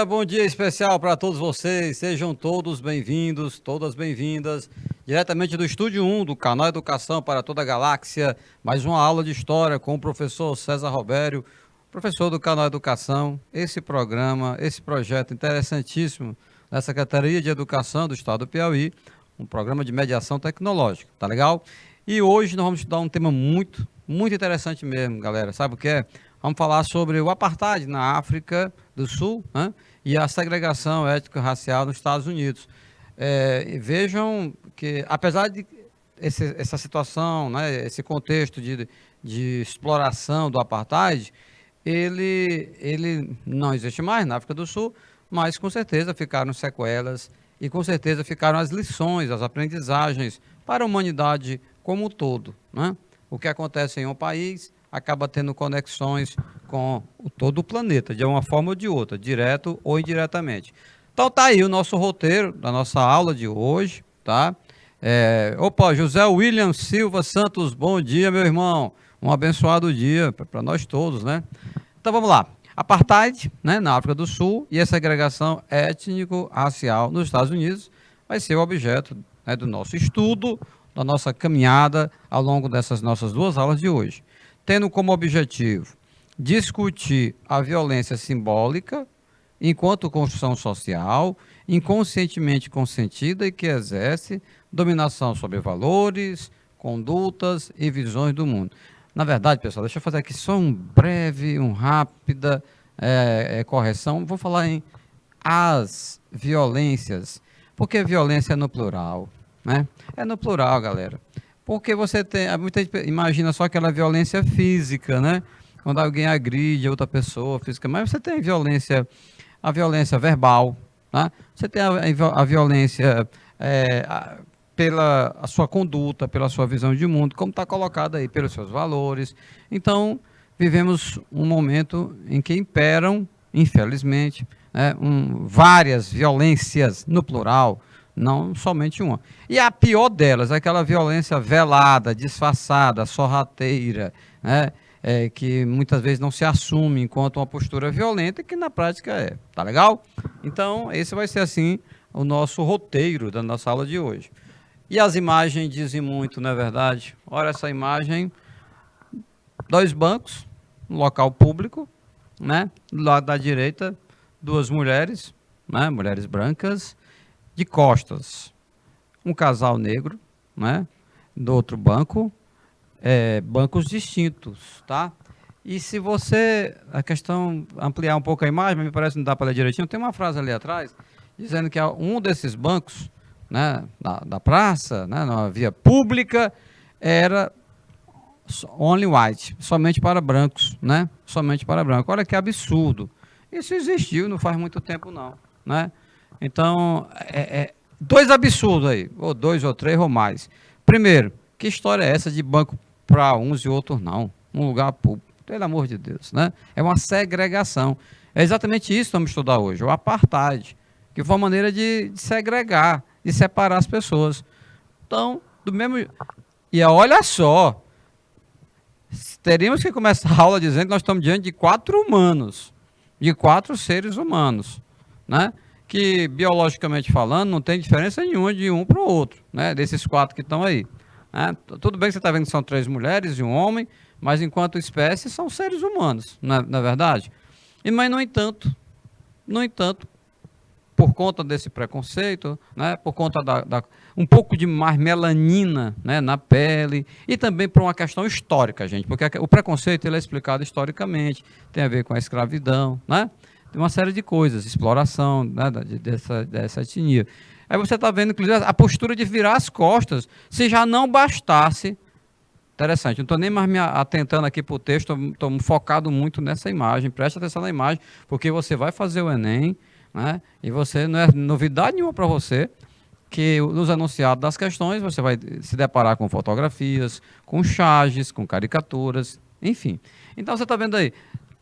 Bom dia especial para todos vocês, sejam todos bem-vindos, todas bem-vindas, diretamente do Estúdio 1 do canal Educação para toda a Galáxia, mais uma aula de História com o professor César Robério, professor do canal Educação. Esse programa, esse projeto interessantíssimo da Secretaria de Educação do Estado do Piauí, um programa de mediação tecnológica, tá legal? E hoje nós vamos estudar um tema muito interessante mesmo, galera, sabe o que é? Vamos falar sobre o apartheid na África do Sul, né? E a segregação étnico-racial nos Estados Unidos. Vejam que, apesar de essa situação, né, esse contexto de exploração do apartheid, ele não existe mais na África do Sul, mas com certeza ficaram sequelas e com certeza ficaram as lições, as aprendizagens para a humanidade como um todo, né? O que acontece em um país acaba tendo conexões com todo o planeta, de uma forma ou de outra, direto ou indiretamente. Então tá aí o nosso roteiro da nossa aula de hoje, tá? José William Silva Santos, bom dia, meu irmão. Um abençoado dia para nós todos, né? Então vamos lá. Apartheid, né, na África do Sul e a segregação étnico-racial nos Estados Unidos vai ser o objeto, né, do nosso estudo, da nossa caminhada ao longo dessas nossas duas aulas de hoje, tendo como objetivo discutir a violência simbólica enquanto construção social, inconscientemente consentida e que exerce dominação sobre valores, condutas e visões do mundo. Na verdade, pessoal, deixa eu fazer aqui só rápida correção. Vou falar em as violências, porque violência é no plural, né? É no plural, galera. Porque você tem, muita gente imagina só aquela violência física, né? Quando alguém agride outra pessoa física, mas você tem a violência verbal, tá? Você tem a violência pela a sua conduta, pela sua visão de mundo, como está colocado aí, pelos seus valores. Então, vivemos um momento em que imperam, infelizmente, né, várias violências no plural, não somente uma. E a pior delas é aquela violência velada, disfarçada, sorrateira, né? Que muitas vezes não se assume enquanto uma postura violenta, que na prática é. Tá legal? Então, esse vai ser assim o nosso roteiro da nossa aula de hoje. E as imagens dizem muito, não é verdade? Olha essa imagem, dois bancos, um local público, né? Do lado da direita, duas mulheres, né? Mulheres brancas, de costas, um casal negro, né? Do outro banco, bancos distintos, tá? E se você, a questão, ampliar um pouco a imagem, me parece que não dá para ler direitinho, tem uma frase ali atrás, dizendo que um desses bancos, né, da praça, né, na via pública, era only white, somente para brancos, né? Somente para brancos. Olha que absurdo. Isso existiu, não faz muito tempo não, né? Então, dois absurdos aí, ou dois ou três ou mais. Primeiro, que história é essa de banco para uns e outros não? Um lugar público, pelo amor de Deus, né? É uma segregação. É exatamente isso que vamos estudar hoje, o apartheid, que foi uma maneira de segregar, de separar as pessoas. Então, do mesmo... E olha só, teríamos que começar a aula dizendo que nós estamos diante de quatro humanos, de quatro seres humanos, né? Que, biologicamente falando, não tem diferença nenhuma de um para o outro, né? Desses quatro que estão aí. Né? Tudo bem que você está vendo que são três mulheres e um homem, mas enquanto espécie são seres humanos, não é verdade? Mas, no entanto, por conta desse preconceito, né, por conta um pouco de mais melanina, né, na pele, e também por uma questão histórica, gente, porque o preconceito ele é explicado historicamente, tem a ver com a escravidão, né, tem uma série de coisas, exploração, né, dessa etnia. Aí você está vendo, inclusive, a postura de virar as costas, se já não bastasse. Interessante, não estou nem mais me atentando aqui para o texto, estou focado muito nessa imagem, preste atenção na imagem, porque você vai fazer o Enem, né? E você não é novidade nenhuma para você que nos enunciados das questões você vai se deparar com fotografias, com charges, com caricaturas, enfim. Então você está vendo aí,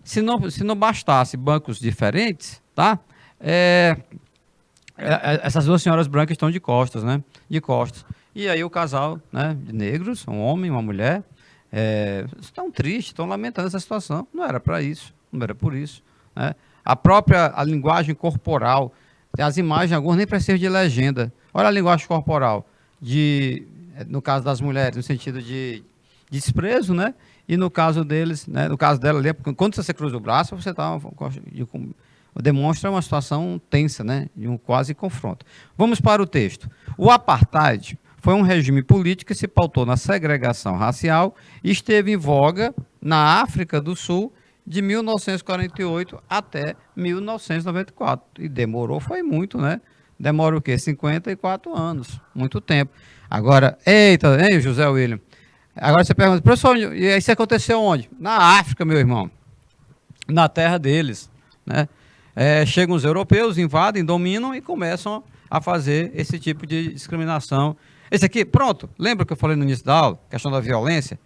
se não bastasse bancos diferentes, tá? Essas duas senhoras brancas estão de costas, né? De costas. E aí o casal, né, de negros, um homem, uma mulher, estão tristes, estão lamentando essa situação. Não era para isso, não era por isso, né? A linguagem corporal, as imagens, algumas nem precisam de legenda. Olha a linguagem corporal, no caso das mulheres, no sentido de desprezo, né? E no caso deles, né? No caso dela, quando você cruza o braço, você demonstra uma situação tensa, né? De um quase confronto. Vamos para o texto. O apartheid foi um regime político que se pautou na segregação racial e esteve em voga na África do Sul de 1948 até 1994. E demorou, foi muito, né? Demora o quê? 54 anos. Muito tempo. Agora, eita, hein, José William? Agora você pergunta, professor, e isso aconteceu onde? Na África, meu irmão. Na terra deles, né? Chegam os europeus, invadem, dominam e começam a fazer esse tipo de discriminação. Esse aqui, pronto, lembra que eu falei no início da aula, questão da violência?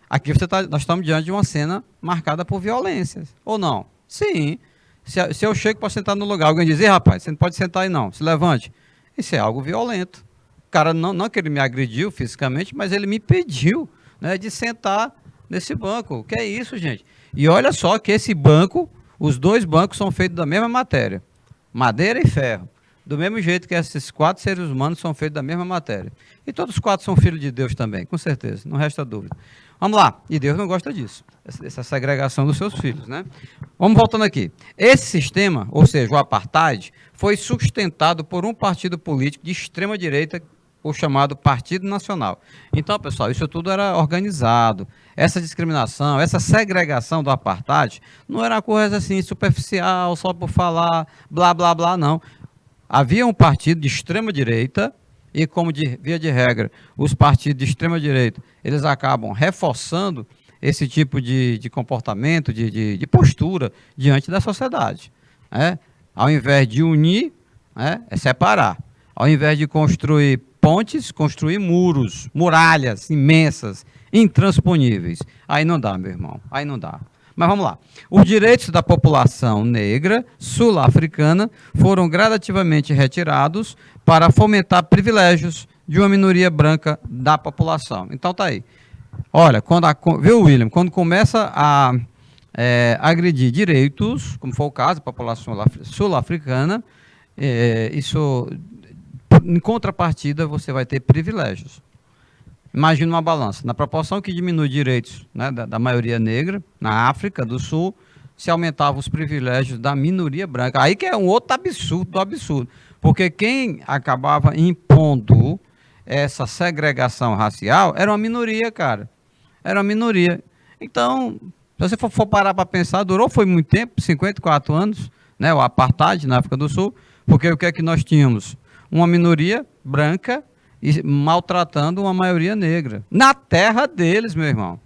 Aqui nós estamos diante de uma cena marcada por violência, ou não? Sim. Se eu chego para sentar no lugar, alguém diz, rapaz, você não pode sentar aí não, se levante. Isso é algo violento. O cara, não que ele me agrediu fisicamente, mas ele me pediu, né, de sentar nesse banco. O que é isso, gente? E olha só que esse banco, os dois bancos são feitos da mesma matéria, madeira e ferro. Do mesmo jeito que esses 4 seres humanos são feitos da mesma matéria. E todos os 4 são filhos de Deus também, com certeza, não resta dúvida. Vamos lá, e Deus não gosta disso, essa segregação dos seus filhos, né? Vamos voltando aqui. Esse sistema, ou seja, o apartheid, foi sustentado por um partido político de extrema direita, o chamado Partido Nacional. Então, pessoal, isso tudo era organizado. Essa discriminação, essa segregação do apartheid, não era uma coisa assim superficial, só por falar, blá, blá, blá, não. Havia um partido de extrema direita e, como via de regra, os partidos de extrema direita, eles acabam reforçando esse tipo de comportamento, de postura diante da sociedade. Né? Ao invés de unir, é separar. Ao invés de construir pontes, construir muros, muralhas imensas, intransponíveis. Aí não dá, meu irmão, aí não dá. Mas vamos lá. Os direitos da população negra sul-africana foram gradativamente retirados para fomentar privilégios de uma minoria branca da população. Então tá aí. Olha, viu, William? Quando começa a agredir direitos, como foi o caso da população sul-africana, isso, em contrapartida, você vai ter privilégios. Imagina uma balança. Na proporção que diminui direitos, né, da maioria negra, na África do Sul, se aumentavam os privilégios da minoria branca. Aí que é um outro absurdo do absurdo. Porque quem acabava impondo essa segregação racial era uma minoria, cara. Era uma minoria. Então, se você for parar para pensar, foi muito tempo, 54 anos, né, o apartheid na África do Sul, porque o que é que nós tínhamos? Uma minoria branca e maltratando uma maioria negra. Na terra deles, meu irmão.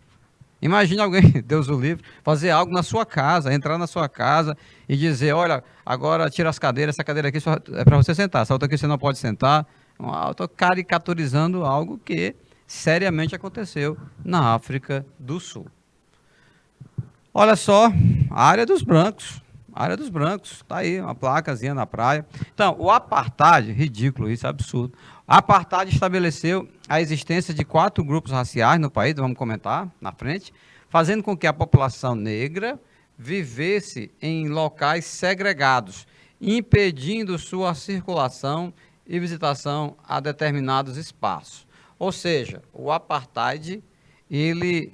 Imagina alguém, Deus o livre, fazer algo na sua casa, entrar na sua casa e dizer, olha, agora tira as cadeiras, essa cadeira aqui só é para você sentar, essa outra aqui você não pode sentar. Eu estou caricaturizando algo que seriamente aconteceu na África do Sul. Olha só, a área dos brancos. A área dos brancos, está aí, uma placazinha na praia. Então, o apartheid, ridículo isso, absurdo. O apartheid estabeleceu a existência de 4 grupos raciais no país, vamos comentar na frente, fazendo com que a população negra vivesse em locais segregados, impedindo sua circulação e visitação a determinados espaços. Ou seja, o apartheid, ele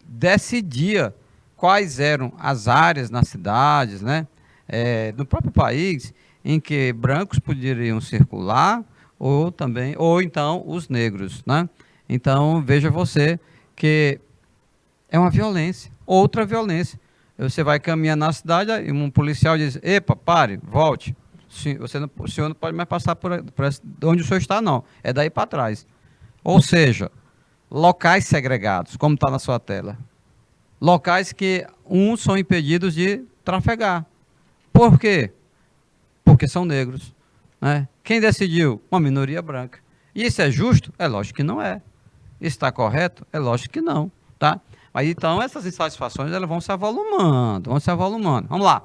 decidia quais eram as áreas nas cidades, né, do próprio país, em que brancos poderiam circular, ou então os negros, né? Então, veja você que é uma violência, outra violência. Você vai caminhar na cidade e um policial diz, epa, pare, volte. O senhor não pode mais passar por onde o senhor está, não. É daí para trás. Ou seja, locais segregados, como está na sua tela. Locais que uns são impedidos de trafegar. Por quê? Porque são negros. Né? Quem decidiu? Uma minoria branca. E isso é justo? É lógico que não é. Isso está correto? É lógico que não. Tá? Mas então essas insatisfações elas vão se avolumando, Vamos lá.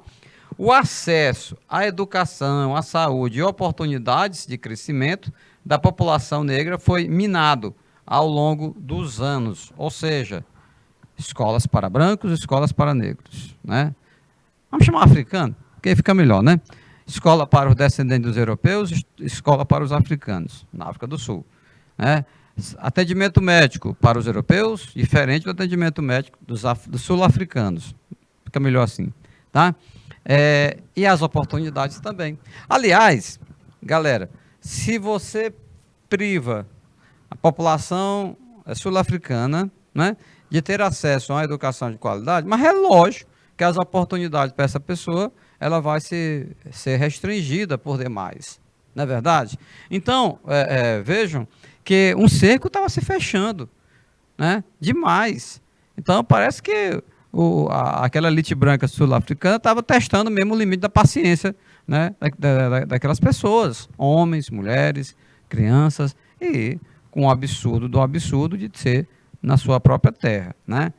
O acesso à educação, à saúde e oportunidades de crescimento da população negra foi minado ao longo dos anos. Ou seja, escolas para brancos, escolas para negros. Né? Vamos chamar africano? porque fica melhor, né? Escola para os descendentes dos europeus, escola para os africanos, na África do Sul. Né? Atendimento médico para os europeus, diferente do atendimento médico dos sul-africanos. Fica melhor assim. Tá? E as oportunidades também. Aliás, galera, se você priva a população sul-africana, né, de ter acesso a uma educação de qualidade, mas é lógico que as oportunidades para essa pessoa ela vai ser restringida por demais. Não é verdade? Então, vejam que um cerco estava se fechando, né, demais. Então, parece que aquela elite branca sul-africana estava testando mesmo o limite da paciência, né, daquelas pessoas, homens, mulheres, crianças, e com o absurdo do absurdo de ser na sua própria terra, né?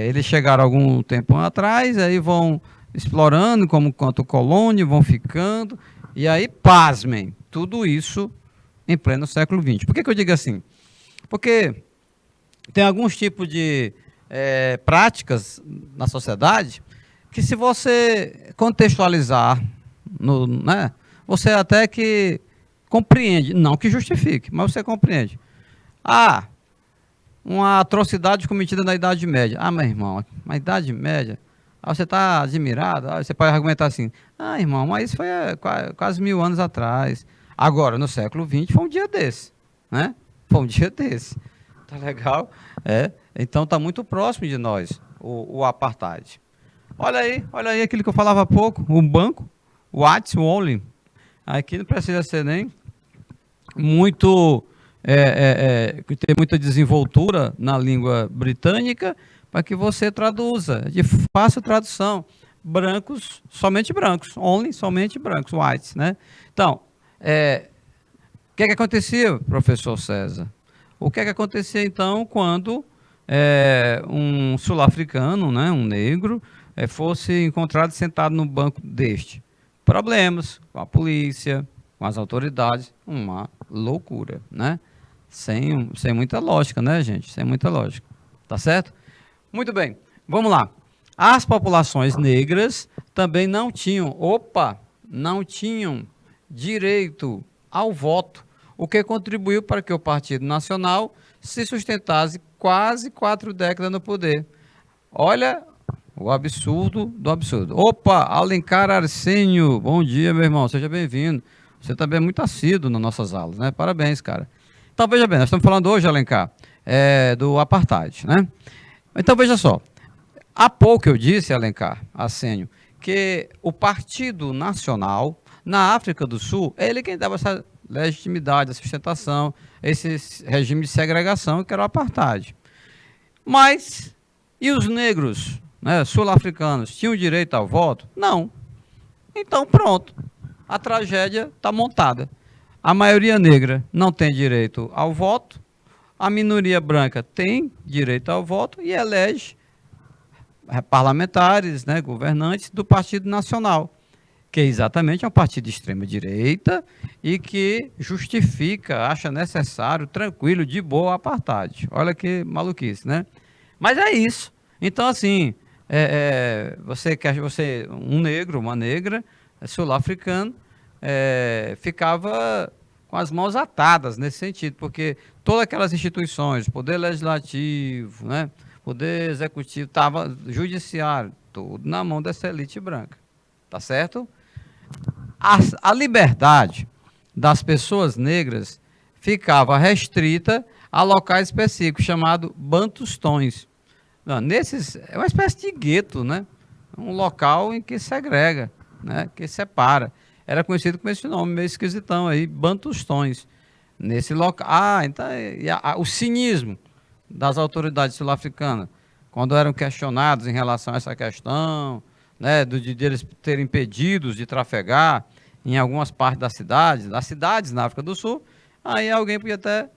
Eles chegaram algum tempo atrás, aí vão explorando quanto colônia, vão ficando, e aí, pasmem, tudo isso em pleno século XX. Por que eu digo assim? Porque tem alguns tipos de práticas na sociedade que, se você contextualizar, né, você até que compreende, não que justifique, mas você compreende. Uma atrocidade cometida na Idade Média. Meu irmão, na Idade Média, você está admirado? Você pode argumentar assim, irmão, mas isso foi quase 1000 anos atrás. Agora, no século XX, foi um dia desse, né? Foi um dia desse. Tá legal? Então está muito próximo de nós, o apartheid. Olha aí aquilo que eu falava há pouco, o banco, o Whites Only. Aqui não precisa ser nem muito... ter muita desenvoltura na língua britânica para que você traduza, de fácil tradução. Brancos, somente brancos, only, somente brancos, whites, né? Então, o que acontecia, professor César? O que acontecia, então, quando um sul-africano, né, um negro, fosse encontrado sentado no banco deste? Problemas com a polícia, com as autoridades, uma loucura, né? Sem muita lógica, né, gente? Sem muita lógica. Tá certo? Muito bem, vamos lá. As populações negras também não tinham direito ao voto, o que contribuiu para que o Partido Nacional se sustentasse quase 4 décadas no poder. Olha o absurdo do absurdo. Alencar Arsênio, bom dia, meu irmão, seja bem-vindo. Você também é muito assíduo nas nossas aulas, né? Parabéns, cara. Então, veja bem, nós estamos falando hoje, Alencar, do apartheid, né? Então, veja só. Há pouco eu disse, Alencar Arsênio, que o Partido Nacional, na África do Sul, é ele quem dava essa legitimidade, a sustentação, esse regime de segregação, que era o apartheid. Mas, e os negros, né, sul-africanos, tinham direito ao voto? Não. Então, pronto. A tragédia está montada. A maioria negra não tem direito ao voto, a minoria branca tem direito ao voto e elege parlamentares, né, governantes do Partido Nacional, que exatamente é um partido de extrema-direita e que justifica, acha necessário, tranquilo, de boa, o apartheid. Olha que maluquice, né? Mas é isso. Então, assim, um negro, uma negra, sul-africano, ficava com as mãos atadas nesse sentido, porque todas aquelas instituições, poder legislativo, né, poder executivo, judiciário, tudo na mão dessa elite branca, tá certo? A liberdade das pessoas negras ficava restrita a locais específicos, chamados bantustões. É uma espécie de gueto, né? Um local em que segrega, né? Que separa. Era conhecido com esse nome meio esquisitão aí, bantustões. Nesse local. Então, o cinismo das autoridades sul-africanas, quando eram questionados em relação a essa questão, né, de eles terem impedidos de trafegar em algumas partes das cidades na África do Sul, aí alguém podia até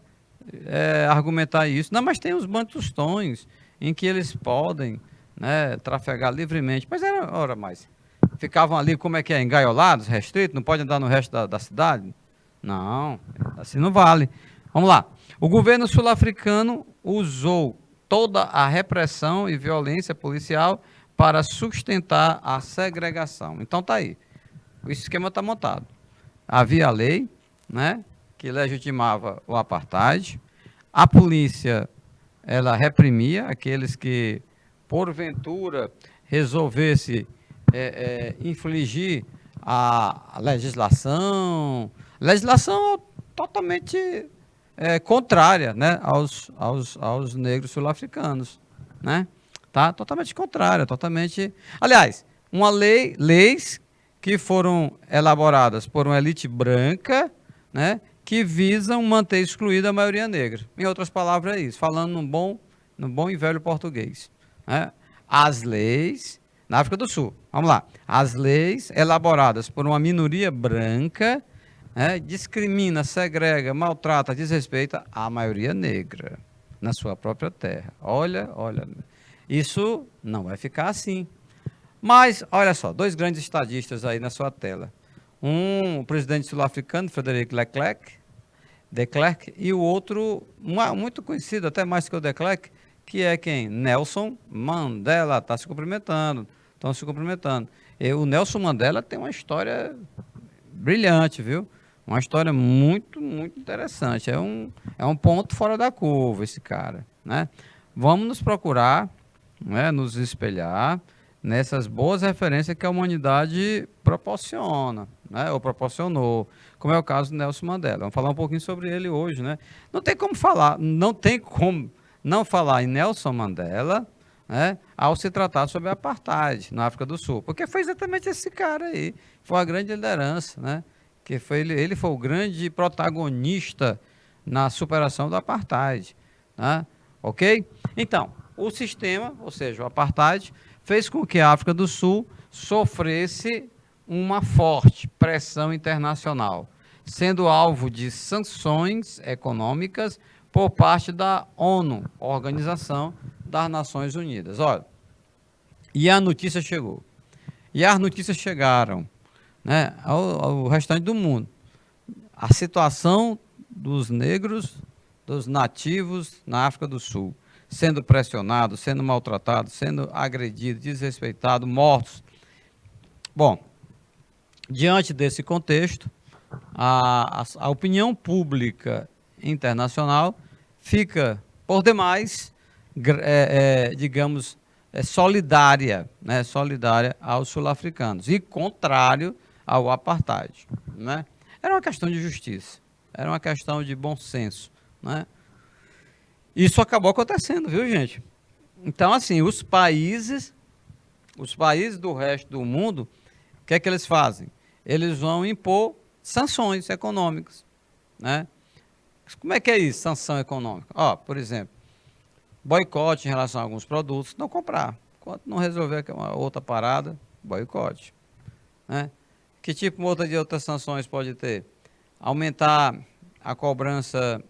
argumentar isso. Não, mas tem os bantustões em que eles podem, né, trafegar livremente. Mas ora mais. Ficavam ali, como é que é, engaiolados, restritos, não pode andar no resto da cidade? Não, assim não vale. Vamos lá. O governo sul-africano usou toda a repressão e violência policial para sustentar a segregação. Então tá aí, o esquema está montado. Havia a lei, né, que legitimava o apartheid, a polícia ela reprimia aqueles que, porventura, resolvesse infligir a legislação totalmente contrária, né, aos negros sul-africanos, né? Tá totalmente contrária, totalmente. Aliás, leis que foram elaboradas por uma elite branca, né, que visam manter excluída a maioria negra. Em outras palavras, é isso, falando no bom e velho português, né? As leis, na África do Sul, vamos lá, as leis elaboradas por uma minoria branca, né, discrimina, segrega, maltrata, desrespeita a maioria negra na sua própria terra. Olha, isso não vai ficar assim. Mas, olha só, dois grandes estadistas aí na sua tela. O presidente sul-africano, Frederic de Klerk, e o outro, muito conhecido, até mais que o de Klerk, que é quem? Nelson Mandela. Está se cumprimentando, estão se cumprimentando. E o Nelson Mandela tem uma história brilhante, viu? Uma história muito, muito interessante. É um ponto fora da curva esse cara, né? Vamos nos procurar, né, nos espelhar nessas boas referências que a humanidade proporciona, né, ou proporcionou, como é o caso do Nelson Mandela. Vamos falar um pouquinho sobre ele hoje, né? Não tem como não falar em Nelson Mandela, né, ao se tratar sobre a apartheid na África do Sul, porque foi exatamente esse cara aí, foi a grande liderança, né? Que foi ele foi o grande protagonista na superação do apartheid, né? Ok? Então, o sistema, ou seja, o apartheid, fez com que a África do Sul sofresse uma forte pressão internacional, sendo alvo de sanções econômicas por parte da ONU, Organização das Nações Unidas. Olha, e a notícia chegou. E as notícias chegaram, né, ao restante do mundo. A situação dos negros, dos nativos na África do Sul, sendo pressionados, sendo maltratados, sendo agredidos, desrespeitados, mortos. Bom, diante desse contexto, a opinião pública internacional fica, por demais, digamos, solidária, né, solidária aos sul-africanos e contrário ao apartheid, né? Era uma questão de justiça, era uma questão de bom senso, né? Isso acabou acontecendo, viu, gente? Então, assim, os países do resto do mundo, o que é que eles fazem? Eles vão impor sanções econômicas, né? Como é que é isso, sanção econômica? Ó, por exemplo, boicote em relação a alguns produtos, não comprar. Enquanto não resolver uma outra parada, boicote, né? Que tipo de outras sanções pode ter? Aumentar a cobrança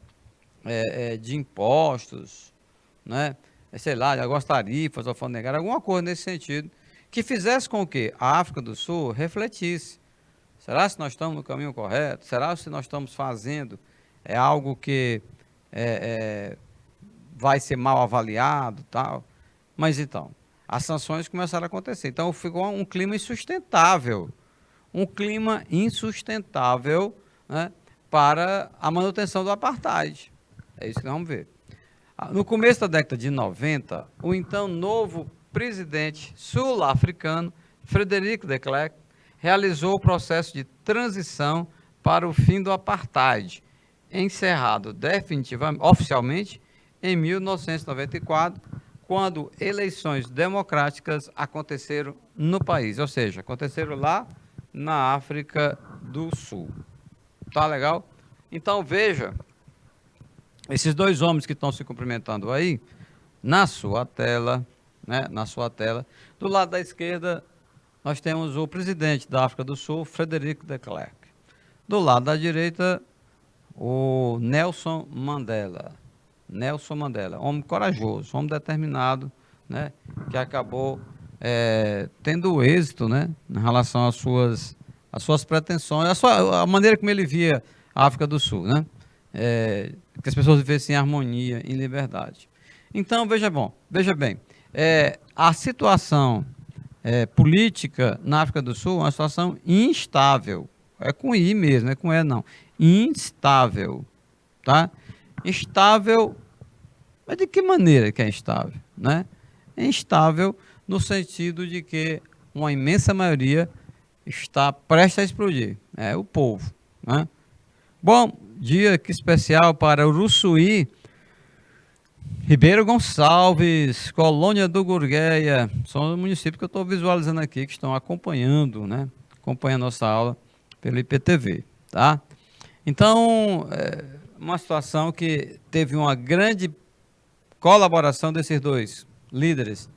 de impostos, né? Sei lá, de algumas tarifas, alfandegárias, alguma coisa nesse sentido, que fizesse com que a África do Sul refletisse. Será se nós estamos no caminho correto? Será se nós estamos fazendo algo que vai ser mal avaliado, tal? Mas então, as sanções começaram a acontecer. Então ficou um clima insustentável. Um clima insustentável, né, para a manutenção do apartheid. É isso que nós vamos ver. No começo da década de 90, o então novo presidente sul-africano, Frederic de Klerk, realizou o processo de transição para o fim do apartheid, encerrado definitivamente, oficialmente, em 1994, quando eleições democráticas aconteceram no país, ou seja, aconteceram lá na África do Sul. Tá legal? Então veja, esses dois homens que estão se cumprimentando aí, na sua tela, né, na sua tela, do lado da esquerda nós temos o presidente da África do Sul, Frederic de Klerk. Do lado da direita, o Nelson Mandela. Nelson Mandela, homem corajoso, homem determinado, né, que acabou tendo êxito, né, em relação às suas pretensões, a maneira como ele via a África do Sul, né, que as pessoas vivessem em harmonia, em liberdade. Então, veja bem, a situação política na África do Sul, uma situação instável. É com I mesmo, não é com E não. Instável, tá? Instável, mas de que maneira que é instável, né? É instável no sentido de que uma imensa maioria está prestes a explodir, é o povo, né? Bom, dia que especial para Uruçuí, Ribeiro Gonçalves, Colônia do Gurgueia, são os municípios que eu estou visualizando aqui, que estão acompanhando, né? Acompanhando a nossa aula pelo IPTV, tá? Então, uma situação que teve uma grande colaboração desses dois líderes,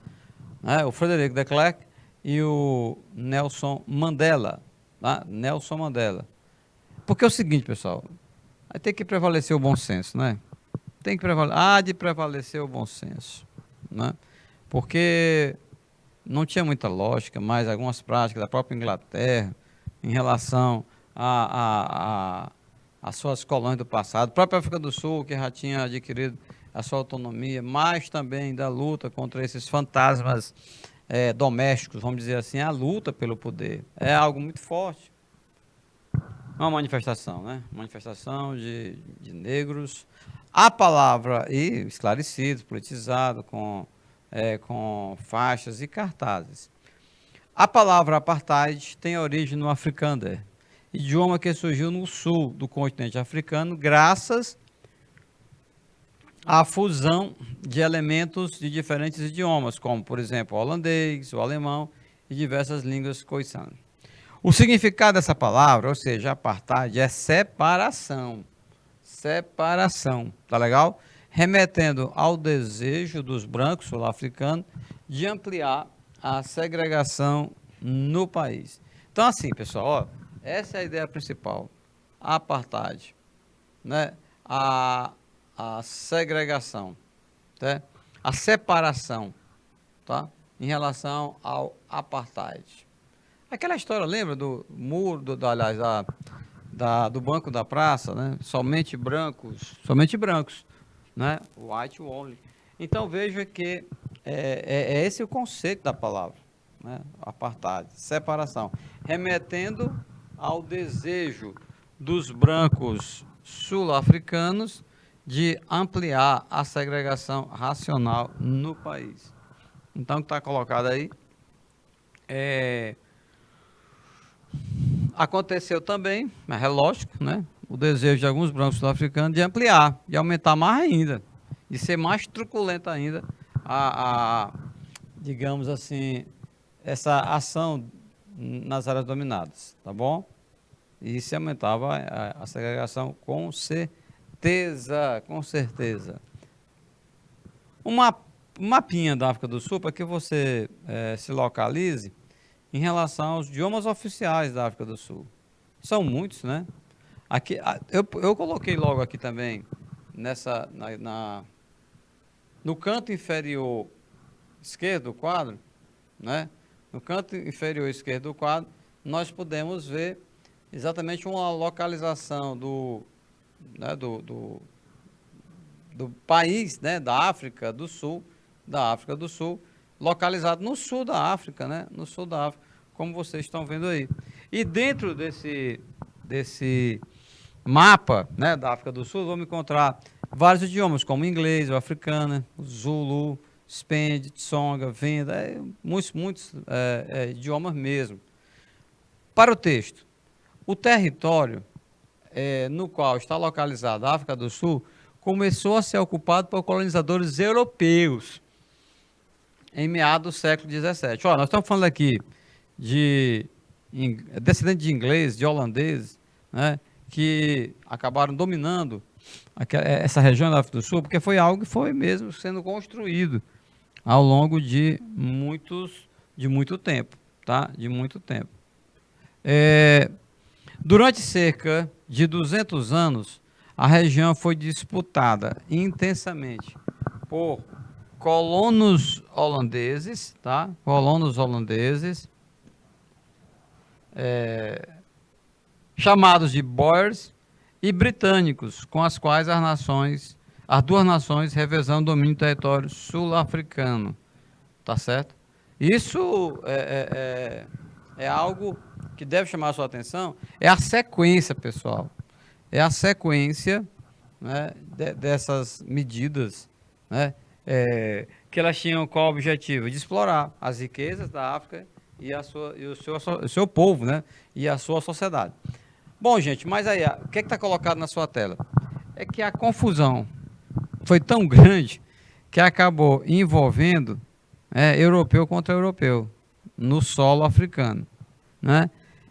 né? O Frederic de Klerk e o Nelson Mandela, tá? Nelson Mandela. Porque é o seguinte, pessoal, aí tem que prevalecer o bom senso, né? Tem que prevalecer o bom senso, né? Porque não tinha muita lógica, mas algumas práticas da própria Inglaterra em relação às suas colônias do passado, a própria África do Sul, que já tinha adquirido a sua autonomia, mas também da luta contra esses fantasmas domésticos, vamos dizer assim, a luta pelo poder. É algo muito forte. Uma manifestação, né? Manifestação de negros. A palavra, e esclarecido, politizado, com faixas e cartazes. A palavra apartheid tem origem no africâner, idioma que surgiu no sul do continente africano, graças à fusão de elementos de diferentes idiomas, como, por exemplo, o holandês, o alemão e diversas línguas khoisan. O significado dessa palavra, ou seja, apartheid, é separação. Separação, tá legal? Remetendo ao desejo dos brancos sul-africanos de ampliar a segregação no país. Então, assim, pessoal, ó, essa é a ideia principal. A apartheid, né? A segregação, tá? A separação, tá? Em relação ao apartheid. Aquela história, lembra do muro, aliás, do banco da praça, né? Somente brancos, né? White only. Então veja que é esse o conceito da palavra, né? Apartheid, separação, remetendo ao desejo dos brancos sul-africanos de ampliar a segregação racial no país. Então, o que está colocado aí aconteceu também, mas é lógico, né? O desejo de alguns brancos sul-africanos de ampliar, de aumentar mais ainda, de ser mais truculenta ainda digamos assim, essa ação nas áreas dominadas, tá bom? E isso aumentava a segregação com certeza, com certeza. Um mapinha da África do Sul para que você se localize em relação aos idiomas oficiais da África do Sul. São muitos, né? Aqui, eu coloquei logo aqui também, no canto inferior esquerdo do quadro, né? No canto inferior esquerdo do quadro, nós podemos ver exatamente uma localização do país, né? Da África do Sul, localizado no sul da África, né? No sul da África, como vocês estão vendo aí. E dentro desse mapa, né, da África do Sul, vamos encontrar vários idiomas, como o inglês, o africano, o Zulu, Spende, Tsonga, Venda, muitos idiomas mesmo. Para o texto, o território no qual está localizada a África do Sul começou a ser ocupado por colonizadores europeus em meados do século XVII. Nós estamos falando aqui de descendentes de ingleses, de holandeses, né, que acabaram dominando essa região da África do Sul, porque foi algo que foi mesmo sendo construído ao longo de muito tempo, tá? De muito tempo. Durante cerca de 200 anos, a região foi disputada intensamente por colonos holandeses, tá? Colonos holandeses, chamados de Boers, e britânicos, com as quais as duas nações revezando o domínio do território sul-africano, tá certo? Isso é algo que deve chamar a sua atenção, é a sequência, pessoal. É a sequência, né, dessas medidas, né, que elas tinham qual objetivo? De explorar as riquezas da África e, o seu povo, né, e a sua sociedade. Bom, gente, mas aí, o que está colocado na sua tela? É que a confusão foi tão grande que acabou envolvendo europeu contra europeu no solo africano, né?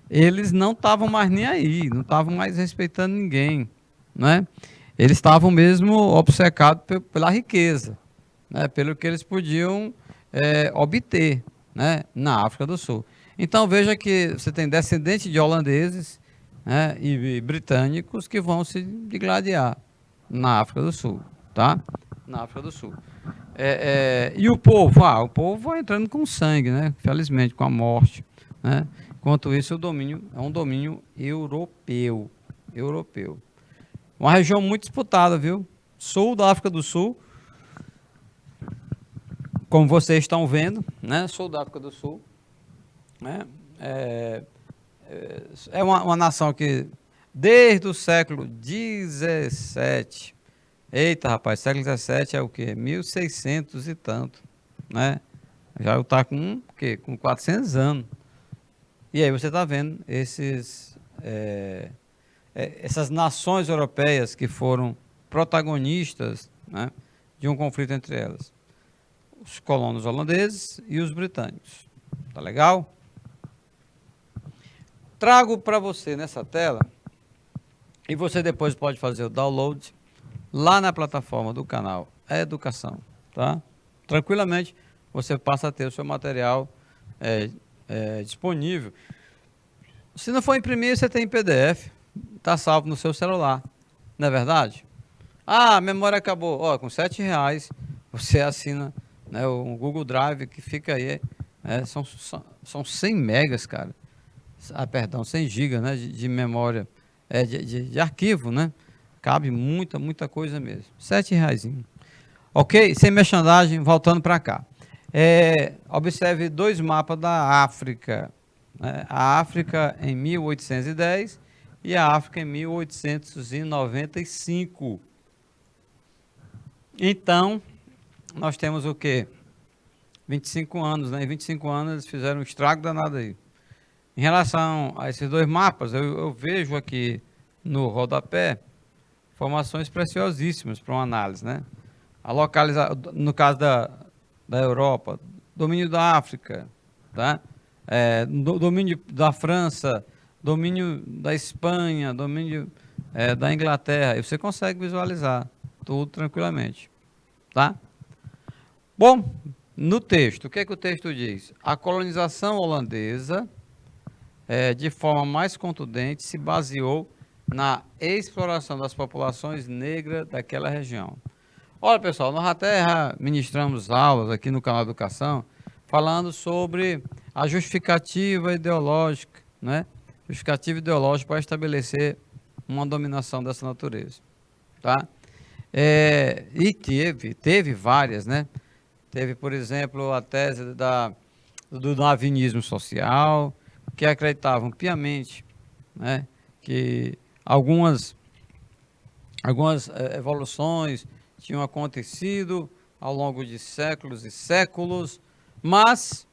Eles não estavam mais nem aí, não estavam mais respeitando ninguém, né? Eles estavam mesmo obcecados pela riqueza, né? Pelo que eles podiam obter, né? Na África do Sul. Então veja que você tem descendentes de holandeses, né? E britânicos que vão se digladiar na África do Sul, tá? Na África do Sul. E o povo? O povo vai entrando com sangue, né? Felizmente, com a morte, né? Enquanto isso, o domínio é um domínio europeu. Europeu. Uma região muito disputada, viu? Sul da África do Sul, como vocês estão vendo, né? Sul da África do Sul, né? É uma nação que, desde o século 17, eita, rapaz, século 17 é o quê? 1600 e tanto, né? Já está com, o quê? Com 400 anos. E aí você está vendo essas nações europeias que foram protagonistas, né, de um conflito entre elas. Os colonos holandeses e os britânicos. Tá legal? Trago para você nessa tela, e você depois pode fazer o download lá na plataforma do canal Educação, tá? Tranquilamente você passa a ter o seu material disponível. Se não for imprimir, você tem em PDF, está salvo no seu celular, não é verdade? A memória acabou. Ó, com R$ 7 você assina, né, o Google Drive que fica aí, são 100 megas, cara. Perdão, 100 gigas, né, de memória, de arquivo, né? Cabe muita coisa mesmo. R$ 7. Ok? Sem merchandising, voltando para cá. Observe dois mapas da África. Né? A África em 1810 e a África em 1895. Então, nós temos o quê? 25 anos, né? Em 25 anos eles fizeram um estrago danado aí. Em relação a esses dois mapas, eu vejo aqui no rodapé informações preciosíssimas para uma análise, né? No caso da Europa, domínio da África, tá? Domínio da França, domínio da Espanha, domínio da Inglaterra. E você consegue visualizar tudo tranquilamente, tá? Bom, no texto, o que é que o texto diz? A colonização holandesa, de forma mais contundente, se baseou na exploração das populações negras daquela região. Olha, pessoal, nós até ministramos aulas aqui no canal Educação, falando sobre a justificativa ideológica, né? Justificativa ideológica para estabelecer uma dominação dessa natureza, tá? E teve várias, né? Teve, por exemplo, a tese do darwinismo social, que acreditavam piamente, né, que algumas evoluções tinham acontecido ao longo de séculos e séculos, mas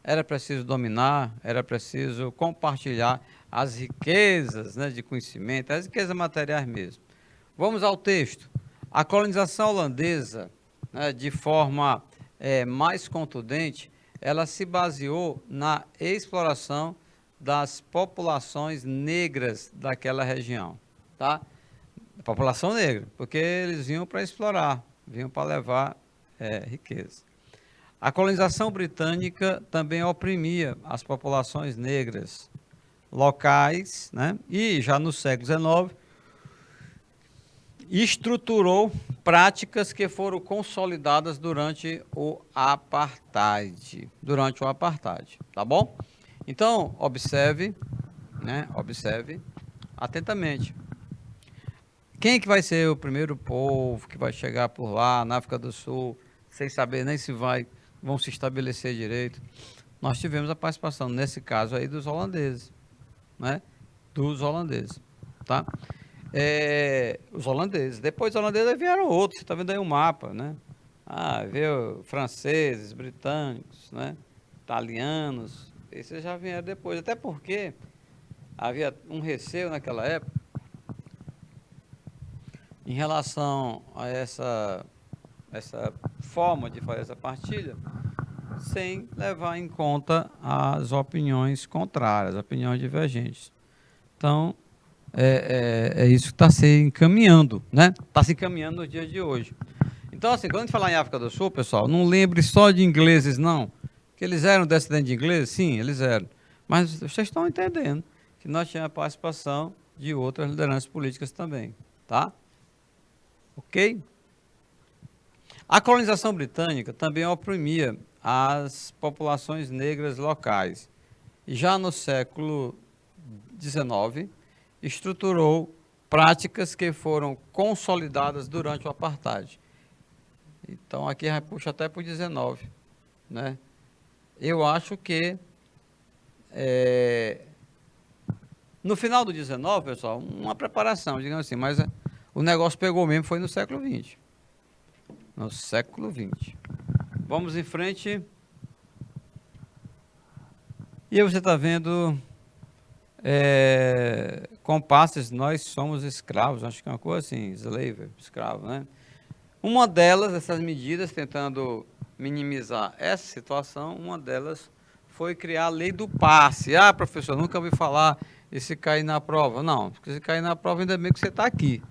era preciso dominar, era preciso compartilhar as riquezas, né, de conhecimento, as riquezas materiais mesmo. Vamos ao texto. A colonização holandesa, né, de forma mais contundente, ela se baseou na exploração das populações negras daquela região, tá? População negra, porque eles vinham para explorar, vinham para levar riqueza. A colonização britânica também oprimia as populações negras locais, né? E já no século XIX estruturou práticas que foram consolidadas durante o apartheid, tá bom? Então, observe, né? Observe atentamente. Quem é que vai ser o primeiro povo que vai chegar por lá, na África do Sul, sem saber nem se vai vão se estabelecer direito. Nós tivemos a participação, nesse caso aí, dos holandeses, né? Dos holandeses, tá? Os holandeses. Depois dos holandeses vieram outros, você está vendo aí um mapa, né? Veio franceses, britânicos, né? Italianos, esses já vieram depois, até porque havia um receio naquela época em relação a essa forma de fazer essa partilha, sem levar em conta as opiniões contrárias, opiniões divergentes. Então, é isso que está se encaminhando, né? Está se encaminhando nos dias de hoje. Então, assim, quando a gente falar em África do Sul, pessoal, não lembre só de ingleses, não. Que eles eram descendentes de ingleses? Sim, eles eram. Mas vocês estão entendendo que nós tínhamos a participação de outras lideranças políticas também, tá? Ok? A colonização britânica também oprimia as populações negras locais. E já no século XIX, estruturou práticas que foram consolidadas durante o apartheid. Então, aqui já puxa até para o 19, né? Eu acho que no final do 19, pessoal, uma preparação, digamos assim, mas o negócio pegou mesmo, foi no século XX. No século XX. Vamos em frente. E aí você está vendo compasses, nós somos escravos, acho que é uma coisa assim, slave, escravo, né? Uma delas, essas medidas, tentando minimizar essa situação, uma delas foi criar a lei do passe. Professor, nunca ouvi falar e se cair na prova. Não, se cair na prova, ainda bem que você está aqui.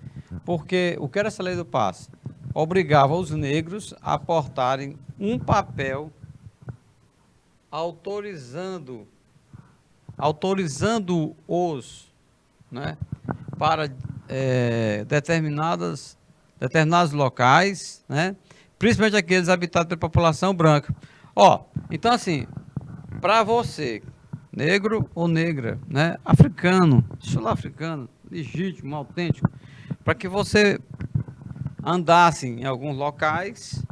Porque o que era essa lei do passe? Obrigava os negros a aportarem um papel autorizando-os, né, para determinados locais, né, principalmente aqueles habitados pela população branca. Então assim, para você, negro ou negra, né, africano, sul-africano, legítimo, autêntico, para que você andasse em alguns locais,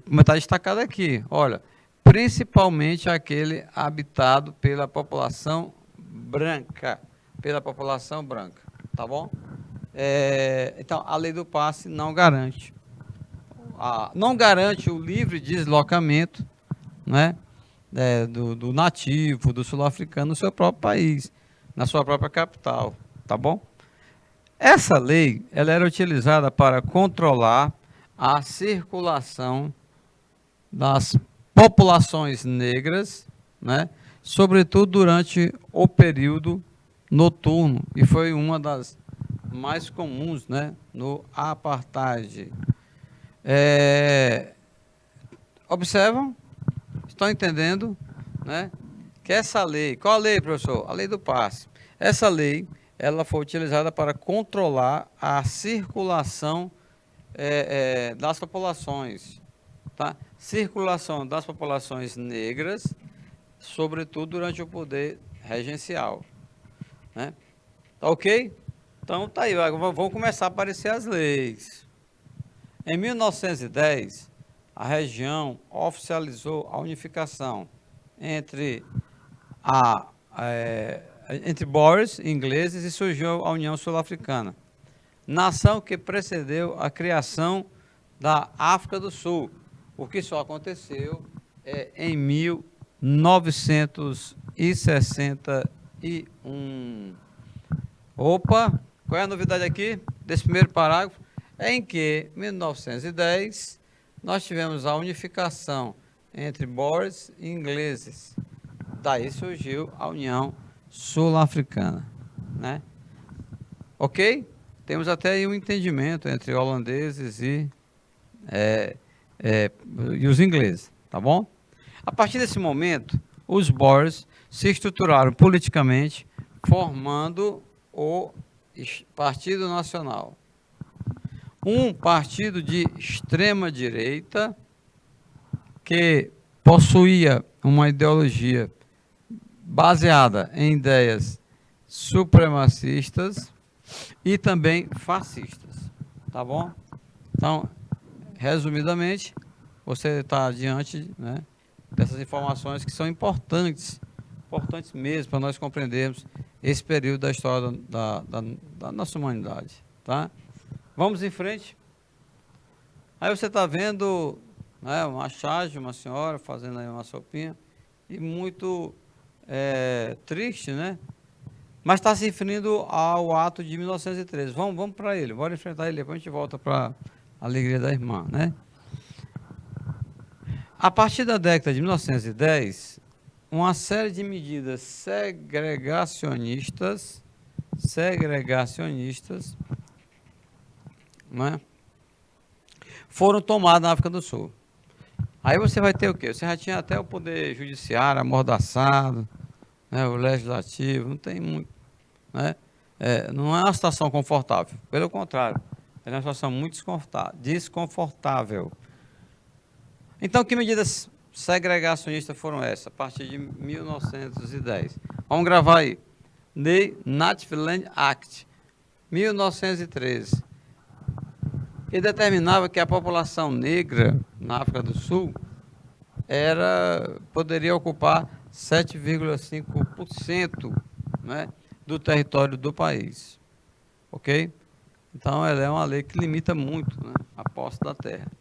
como está destacado aqui, olha, principalmente aquele habitado pela população branca, tá bom? Então, a lei do passe não garante. Não garante o livre deslocamento, né, do nativo, do sul-africano no seu próprio país, na sua própria capital, tá bom? Essa lei, ela era utilizada para controlar a circulação das populações negras, né, sobretudo durante o período noturno, e foi uma das mais comuns, né, no apartheid. Observam? Estão entendendo, né, que essa lei, qual a lei, professor? A lei do passe. Essa lei, ela foi utilizada para controlar a circulação das populações, tá? Circulação das populações negras, sobretudo durante o poder regencial, né? Tá ok? Então tá aí, vão começar a aparecer as leis. Em 1910, a região oficializou a unificação entre Boers, ingleses, e surgiu a União Sul-Africana, nação que precedeu a criação da África do Sul, o que só aconteceu em 1961. Opa, qual é a novidade aqui desse primeiro parágrafo? Em que, em 1910, nós tivemos a unificação entre Boers e ingleses. Daí surgiu a União Sul-Africana, né? Ok? Temos até aí um entendimento entre holandeses e os ingleses, tá bom? A partir desse momento, os Boers se estruturaram politicamente, formando o Partido Nacional. Um partido de extrema-direita que possuía uma ideologia baseada em ideias supremacistas e também fascistas, tá bom? Então, resumidamente, você está diante, né, dessas informações que são importantes mesmo para nós compreendermos esse período da história da nossa humanidade, tá? Vamos em frente. Aí você está vendo, né, uma charge, uma senhora fazendo aí uma sopinha, e muito triste, né? Mas está se referindo ao ato de 1913. Vamos para ele, bora enfrentar ele, depois a gente volta para a alegria da irmã, né? A partir da década de 1910, uma série de medidas segregacionistas, né, foram tomadas na África do Sul. Aí você vai ter o quê? Você já tinha até o poder judiciário amordaçado, né, o legislativo, não tem muito, né? Não é uma situação confortável, pelo contrário, é uma situação muito desconfortável. Então, que medidas segregacionistas foram essas, a partir de 1910? Vamos gravar aí. The Native Land Act, 1913, que determinava que a população negra na África do Sul poderia ocupar 7,5%, né, do território do país. Ok? Então, ela é uma lei que limita muito, né, a posse da terra.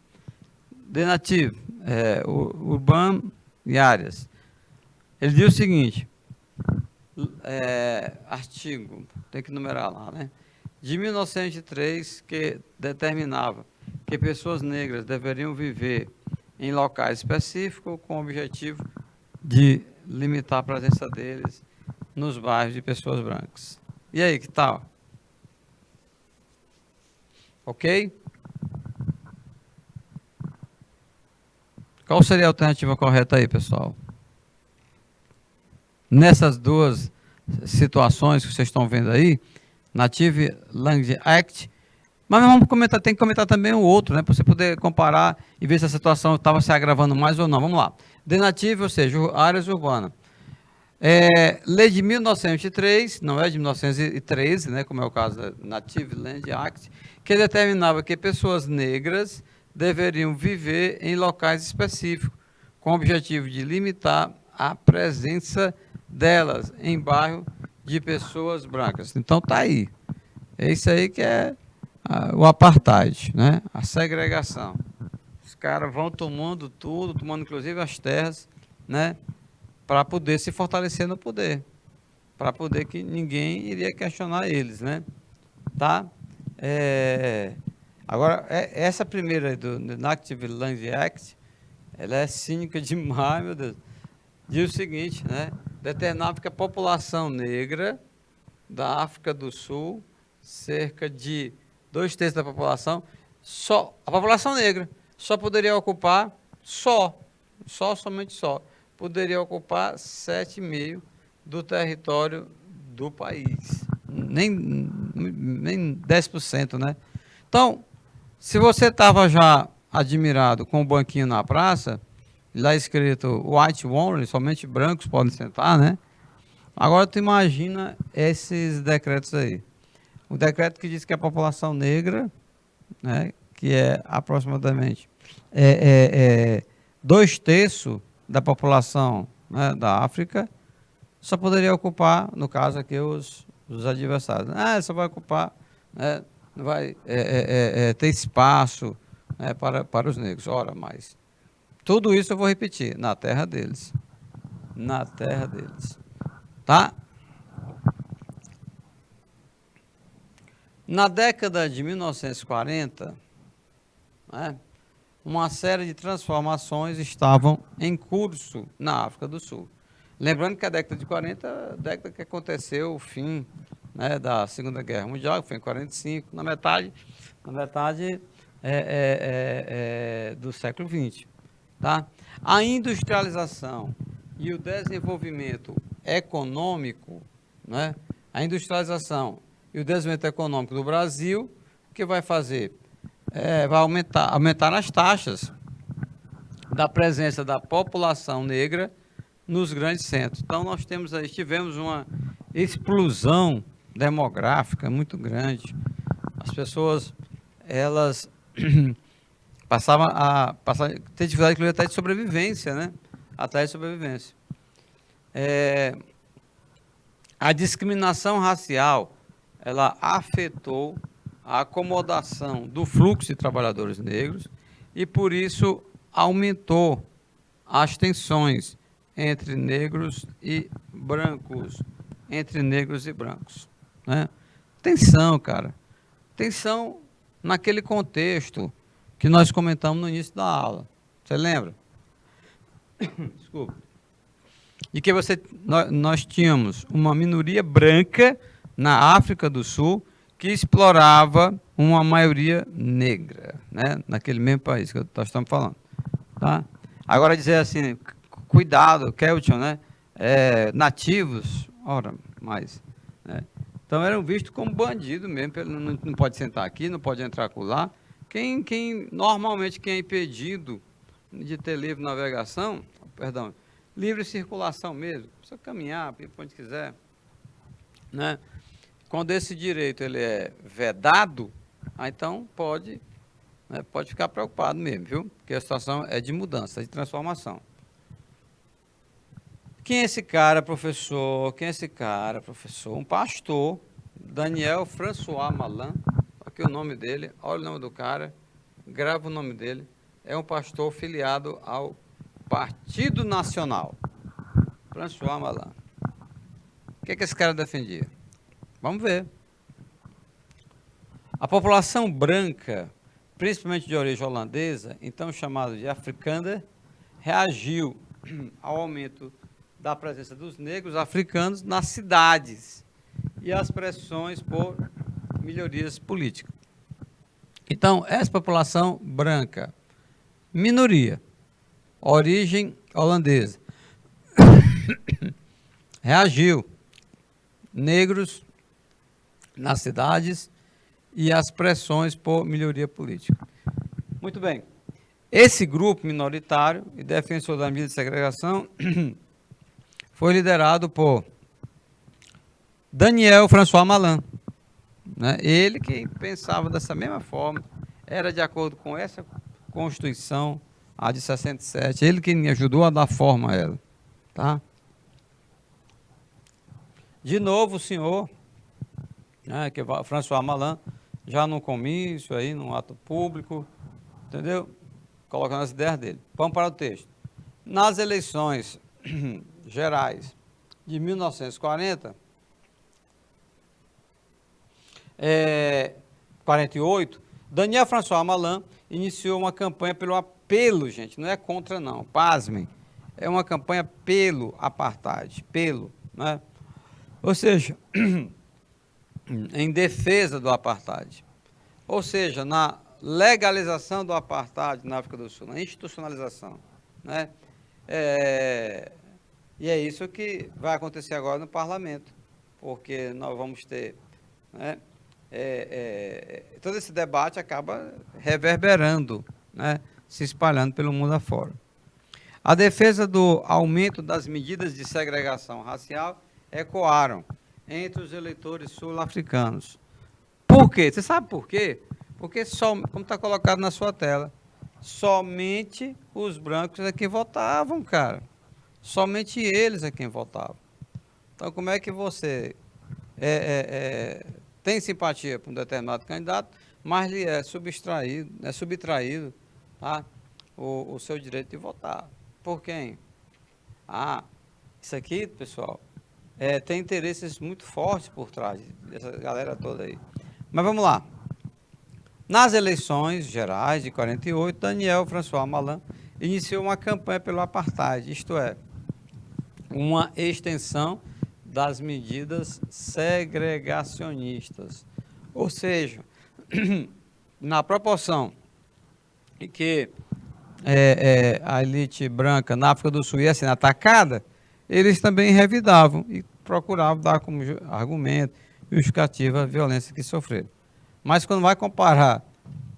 The Native, Urban e áreas. Ele diz o seguinte, artigo, tem que numerar lá, né? De 1903, que determinava que pessoas negras deveriam viver em locais específicos com o objetivo de limitar a presença deles nos bairros de pessoas brancas. E aí, que tal? Ok? Qual seria a alternativa correta aí, pessoal? Nessas duas situações que vocês estão vendo aí, Native Land Act, mas vamos comentar, tem que comentar também o outro, né, para você poder comparar e ver se a situação estava se agravando mais ou não. Vamos lá. The Native, ou seja, áreas urbanas. Lei de 1903, não é de 1913, né, como é o caso da Native Land Act, que determinava que pessoas negras deveriam viver em locais específicos, com o objetivo de limitar a presença delas em bairro de pessoas brancas. Então tá aí. É isso aí que é o apartheid, né? A segregação. Os caras vão tomando tudo, tomando inclusive as terras, né? Para poder se fortalecer no poder. Para poder que ninguém iria questionar eles, né? Tá? Agora, essa primeira aí do Native Land Act, ela é cínica demais, meu Deus. Diz o seguinte, né? Determinava que a população negra da África do Sul, cerca de 2/3 da população, a população negra, só poderia ocupar, somente poderia ocupar 7,5% do território do país. Nem 10%, né? Então, se você estava já admirado com o banquinho na praça, lá escrito white only, somente brancos podem sentar, né? Agora tu imagina esses decretos aí. O decreto que diz que a população negra, né, que é aproximadamente 2/3 da população, né, da África, só poderia ocupar, no caso aqui, os adversários. Só vai ocupar, né, não vai ter espaço, né, para os negros. Ora, mas tudo isso eu vou repetir, na terra deles. Na terra deles. Tá? Na década de 1940, né, uma série de transformações estavam em curso na África do Sul. Lembrando que a década de 40 é a década que aconteceu o fim, né, da Segunda Guerra Mundial, que foi em 45, na metade do século XX. Tá? A industrialização e o desenvolvimento econômico, né, a industrialização e o desenvolvimento econômico do Brasil, o que vai fazer? Vai aumentar as taxas da presença da população negra nos grandes centros. Então, nós tivemos uma explosão demográfica muito grande. As pessoas, elas Passava a ter dificuldade, inclusive, até de sobrevivência, né? Até de sobrevivência. A discriminação racial, ela afetou a acomodação do fluxo de trabalhadores negros e, por isso, aumentou as tensões entre negros e brancos, né? Tensão, cara. Tensão naquele contexto que nós comentamos no início da aula. Você lembra? Desculpa. E que nós tínhamos uma minoria branca na África do Sul que explorava uma maioria negra, né? Naquele mesmo país que nós estamos falando. Tá? Agora dizer assim, cuidado, Kelton, né? Nativos, ora, mais. Né? Então eram vistos como bandido mesmo, não pode sentar aqui, não pode entrar lá. Normalmente quem é impedido de ter livre navegação, perdão, livre circulação mesmo, precisa caminhar, ir para onde quiser, né? Quando esse direito ele é vedado, então pode ficar preocupado mesmo, viu? Porque a situação é de mudança, de transformação. Quem é esse cara, professor? Um pastor, Daniel François Malan, aqui o nome dele, olha o nome do cara, grava o nome dele, é um pastor filiado ao Partido Nacional. François Malan. O que esse cara defendia? Vamos ver. A população branca, principalmente de origem holandesa, então chamada de africâner, reagiu ao aumento da presença dos negros africanos nas cidades e às pressões por melhorias políticas. Então, essa população branca, minoria, origem holandesa, reagiu, negros nas cidades e as pressões por melhoria política. Muito bem. Esse grupo minoritário e defensor da medida de segregação foi liderado por Daniel François Malan, né? Ele que pensava dessa mesma forma, era de acordo com essa Constituição, a de 67, ele que me ajudou a dar forma a ela. Tá? De novo, o senhor, né, que é François Malan, já num comício, aí, num ato público, entendeu? Colocando as ideias dele. Vamos para o texto. Nas eleições gerais de 1940, 48, Daniel François Malan iniciou uma campanha pelo apelo, gente, não é contra não, pasmem, é uma campanha pelo apartheid, né? Ou seja, em defesa do apartheid, ou seja, na legalização do apartheid na África do Sul, na institucionalização, né? E é isso que vai acontecer agora no parlamento, porque nós vamos ter, né, todo esse debate acaba reverberando, né, se espalhando pelo mundo afora. A defesa do aumento das medidas de segregação racial ecoaram entre os eleitores sul-africanos. Por quê? Você sabe por quê? Porque, como está colocado na sua tela, somente os brancos é que votavam, cara. Somente eles é quem votavam. Então, como é que você tem simpatia por um determinado candidato, mas lhe é subtraído, tá, o seu direito de votar? Por quem? Isso aqui, pessoal, tem interesses muito fortes por trás dessa galera toda aí. Mas vamos lá. Nas eleições gerais de 48, Daniel François Malan iniciou uma campanha pelo apartheid, isto é, uma extensão das medidas segregacionistas. Ou seja, na proporção em que a elite branca na África do Sul ia sendo atacada, eles também revidavam e procuravam dar como argumento justificativa a violência que sofreram. Mas quando vai comparar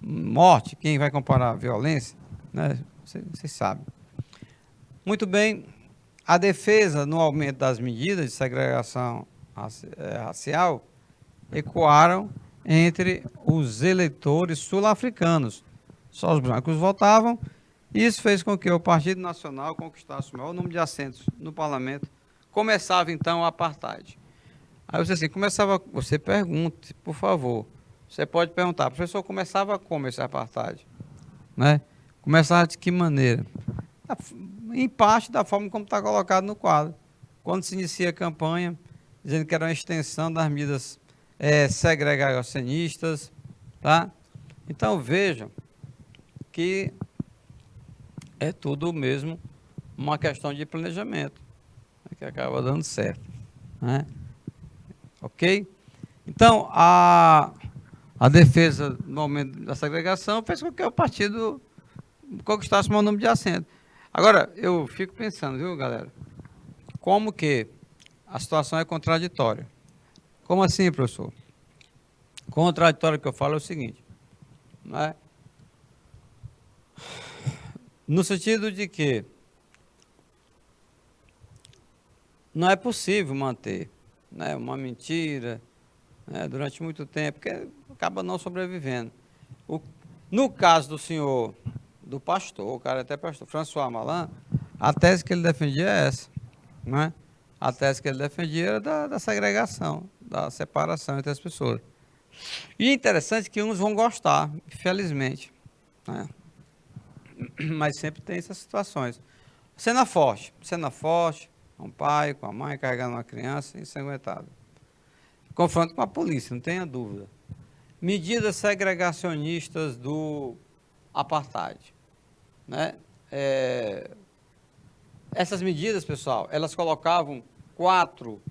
morte, quem vai comparar violência, né, vocês sabem. Muito bem, a defesa no aumento das medidas de segregação racial ecoaram entre os eleitores sul-africanos, só os brancos votavam. Isso fez com que o Partido Nacional conquistasse o maior número de assentos no parlamento. Começava então o apartheid. Aí você assim, você pergunte, por favor. Você pode perguntar, professor, começava como esse apartheid? Né? Começava de que maneira? Em parte da forma como está colocado no quadro. Quando se inicia a campanha, dizendo que era uma extensão das medidas segregacionistas, tá? Então vejam que é tudo mesmo uma questão de planejamento, né, que acaba dando certo, né? Ok? Então, a defesa no aumento da segregação fez com que o partido conquistasse o maior número de assentos. Agora, eu fico pensando, viu, galera? Como que a situação é contraditória? Como assim, professor? Contraditório que eu falo é o seguinte, né? No sentido de que não é possível manter, né, uma mentira, né, durante muito tempo, porque acaba não sobrevivendo. No caso do senhor, do pastor, o cara até pastor, François Malan, a tese que ele defendia é essa, né? A tese que ele defendia era da segregação, da separação entre as pessoas. E é interessante que uns vão gostar, infelizmente, né? Mas sempre tem essas situações. Cena forte, um pai com a mãe carregando uma criança ensanguentada. Confronto com a polícia, não tenha dúvida. Medidas segregacionistas do apartheid, né? Essas medidas, pessoal, elas colocavam quatro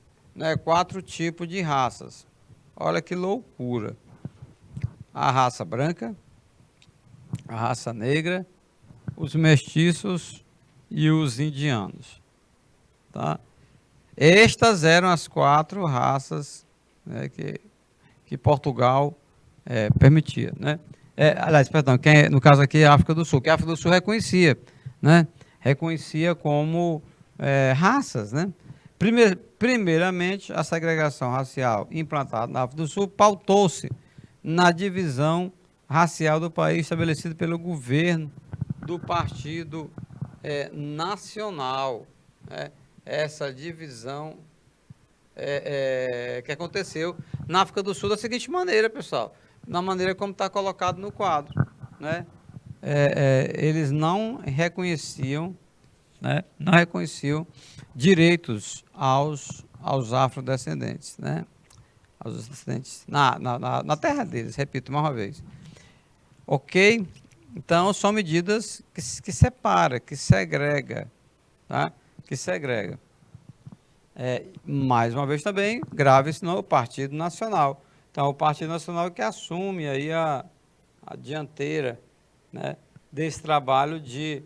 tipos de raças. Olha que loucura. A raça branca, a raça negra, os mestiços e os indianos. Tá? Estas eram as quatro raças, né, que Portugal permitia. Né? Aliás, perdão, no caso aqui é a África do Sul, que a África do Sul reconhecia, né? Reconhecia como raças. Né? Primeiramente, a segregação racial implantada na África do Sul pautou-se na divisão racial do país estabelecida pelo governo do Partido Nacional. Né? Essa divisão que aconteceu na África do Sul da seguinte maneira, pessoal, na maneira como está colocado no quadro. Né? Eles não reconheciam, né? Não reconheciam direitos aos afrodescendentes, né? Aos descendentes na terra deles, repito mais uma vez. Ok? Então, são medidas que separa, que segrega, tá? Que segrega. Mais uma vez também, grave-se no Partido Nacional. Então, o Partido Nacional que assume aí a dianteira, né, desse trabalho de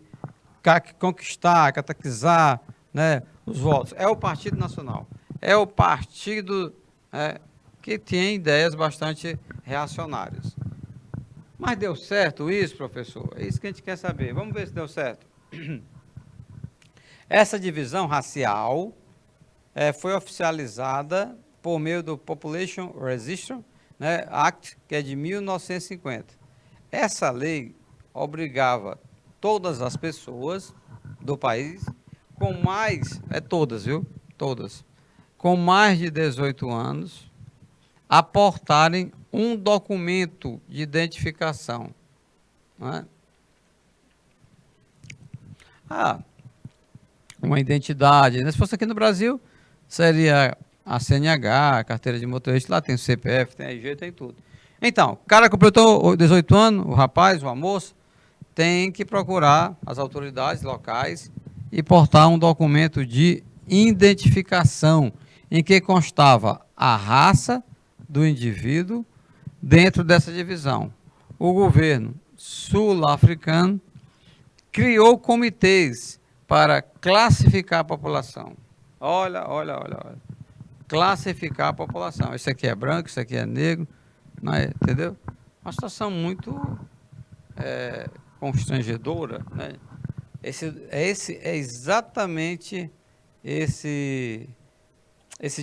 conquistar, catequizar, né, os votos. É o Partido Nacional. É o partido que tem ideias bastante reacionárias. Mas deu certo isso, professor? É isso que a gente quer saber. Vamos ver se deu certo. Essa divisão racial foi oficializada por meio do Population Registry, né, Act, que é de 1950. Essa lei obrigava todas as pessoas do país com mais, todas, viu? Todas, com mais de 18 anos, a portarem um documento de identificação. Né? Uma identidade. Se fosse aqui no Brasil, seria a CNH, a carteira de motorista, lá tem o CPF, tem RG, tem tudo. Então, o cara completou 18 anos, o rapaz, a moça, tem que procurar as autoridades locais e portar um documento de identificação em que constava a raça do indivíduo dentro dessa divisão. O governo sul-africano criou comitês para classificar a população. Olha. Classificar a população. Isso aqui é branco, isso aqui é negro, entendeu? Uma situação muito constrangedora, né? É exatamente esse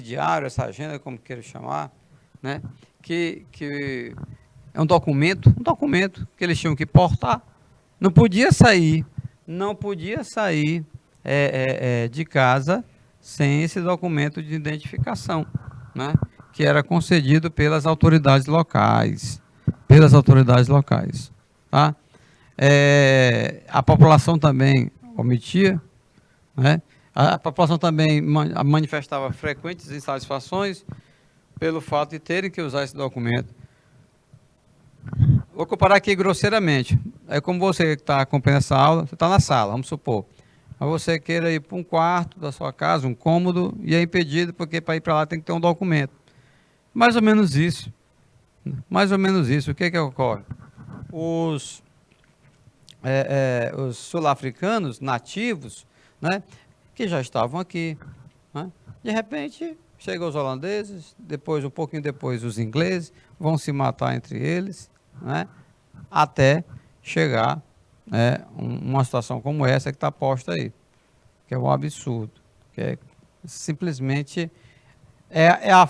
diário, essa agenda, como queira chamar, né? Que um documento que eles tinham que portar. Não podia sair de casa sem esse documento de identificação, né? Que era concedido pelas autoridades locais. Tá? A população também omitia, né? A população também manifestava frequentes insatisfações pelo fato de terem que usar esse documento. Vou comparar aqui grosseiramente. É como você que está acompanhando essa aula, você está na sala, vamos supor. Mas você queira ir para um quarto da sua casa, um cômodo, e é impedido, porque para ir para lá tem que ter um documento. Mais ou menos isso. O que ocorre? Os sul-africanos nativos, né, que já estavam aqui, né, de repente chegam os holandeses, um pouquinho depois os ingleses, vão se matar entre eles, né, até chegar uma situação como essa que está posta aí, que é um absurdo, que é simplesmente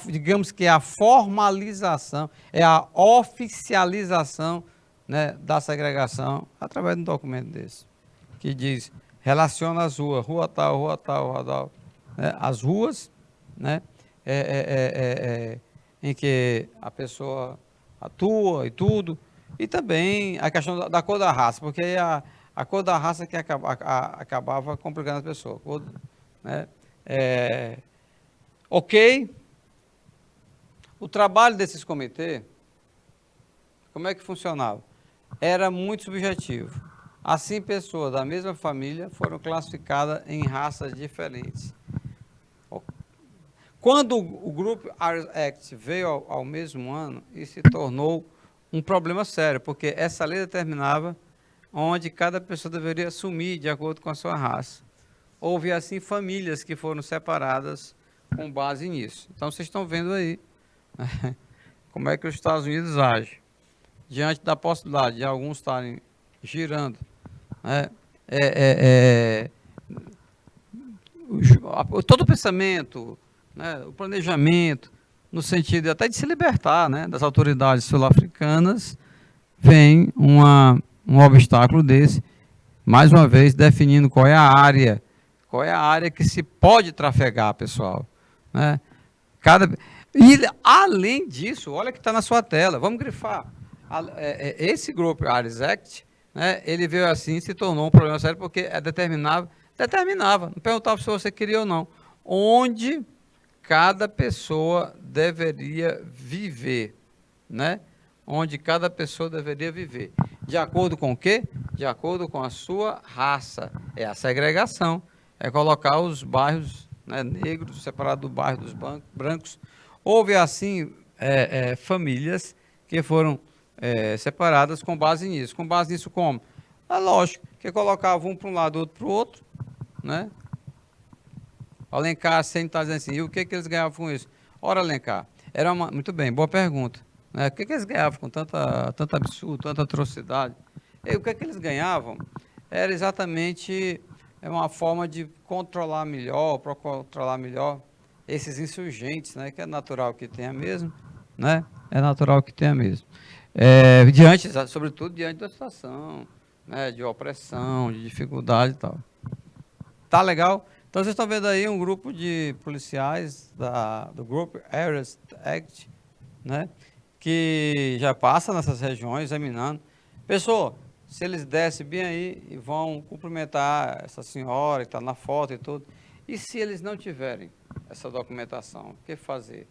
digamos que é a formalização, é a oficialização, né, da segregação através de um documento desse, que diz, relaciona as ruas, rua tal, né, as ruas, né, em que a pessoa atua e tudo, e também a questão da cor da raça, porque a cor da raça que acabava complicando as pessoas, né, ok, o trabalho desses comitês, como é que funcionava? Era muito subjetivo. Assim, pessoas da mesma família foram classificadas em raças diferentes. Quando o Group Irish Act veio ao mesmo ano, isso se tornou um problema sério, porque essa lei determinava onde cada pessoa deveria assumir de acordo com a sua raça. Houve, assim, famílias que foram separadas com base nisso. Então, vocês estão vendo aí, né, como é que os Estados Unidos agem diante da possibilidade de alguns estarem girando, né, todo o pensamento, né, o planejamento, no sentido até de se libertar, né, das autoridades sul-africanas, vem um obstáculo desse, mais uma vez definindo qual é a área que se pode trafegar, pessoal, né? E além disso, olha que está na sua tela, vamos grifar, esse Group Irish Act, né, ele veio assim, se tornou um problema sério, porque determinava, não perguntava se você queria ou não, onde cada pessoa deveria viver, né? Onde cada pessoa deveria viver. De acordo com o quê? De acordo com a sua raça. É a segregação. É colocar os bairros, né, negros separados do bairro dos brancos. Houve, assim, famílias que foram separadas com base nisso. Com base nisso como? É lógico, que colocavam um para um lado, outro para o outro, né? Alencar sempre está dizendo assim, e o que eles ganhavam com isso? Ora, Alencar, muito bem, boa pergunta. Né? O que eles ganhavam com tanto absurdo, tanta atrocidade? E o que eles ganhavam era exatamente uma forma de controlar melhor, para controlar melhor esses insurgentes, né? Que é natural que tenha mesmo, né? É natural que tenha mesmo. Sobretudo diante da situação, né, de opressão, de dificuldade e tal. Tá legal? Então, vocês estão vendo aí um grupo de policiais do Group Irish Act, né, que já passa nessas regiões, examinando. Pessoal, se eles descem bem aí e vão cumprimentar essa senhora que está na foto e tudo, e se eles não tiverem essa documentação, o que fazer?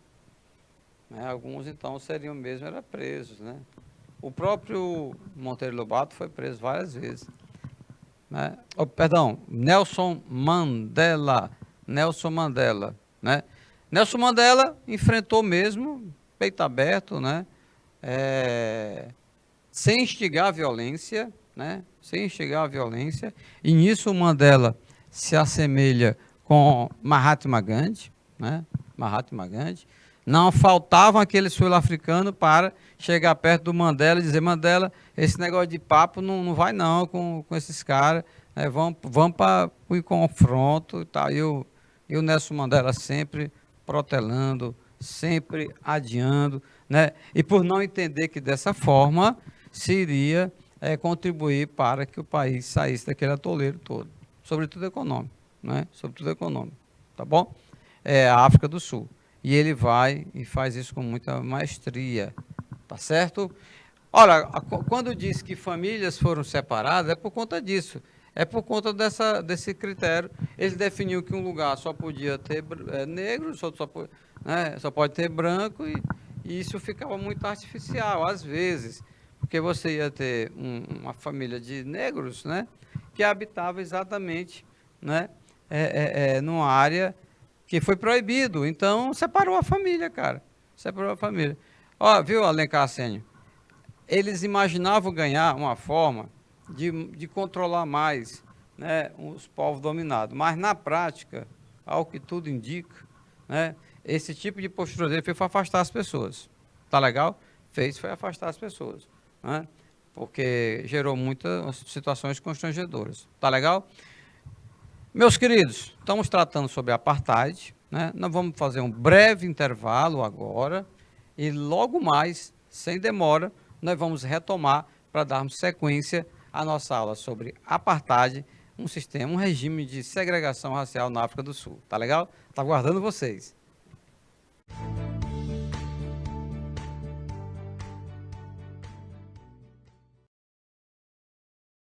Né, alguns, então, seriam mesmo presos, né? O próprio Monteiro Lobato foi preso várias vezes. Né? Nelson Mandela, né? Nelson Mandela enfrentou mesmo, peito aberto, né? Sem instigar a violência, né? E nisso o Mandela se assemelha com Mahatma Gandhi, né? Não faltavam aqueles sul-africanos para chegar perto do Mandela e dizer, Mandela, esse negócio de papo não vai não com esses caras, né? Vamos para o confronto e tal. E o Nelson Mandela sempre protelando sempre adiando, né? E por não entender que dessa forma se iria contribuir para que o país saísse daquele atoleiro todo, sobretudo econômico, né? Sobretudo econômico, tá bom? É a África do Sul. E ele vai e faz isso com muita maestria, tá certo? Olha, quando diz que famílias foram separadas, é por conta disso. É por conta desse critério. Ele definiu que um lugar só podia ter negro, só pode ter branco, e isso ficava muito artificial, às vezes, porque você ia ter uma família de negros, né, que habitava exatamente, né, numa área que foi proibido. Então, separou a família, cara. Separou a família. Ó, viu, Alencar Sênior? Eles imaginavam ganhar uma forma de controlar mais, né, os povos dominados. Mas, na prática, ao que tudo indica, né, esse tipo de postura dele foi para afastar as pessoas. Tá legal? Foi afastar as pessoas. Né, porque gerou muitas situações constrangedoras. Tá legal? Meus queridos, estamos tratando sobre apartheid, né? Nós vamos fazer um breve intervalo agora e logo mais, sem demora, nós vamos retomar para darmos sequência à nossa aula sobre apartheid, um regime de segregação racial na África do Sul. Tá legal? Tá aguardando vocês.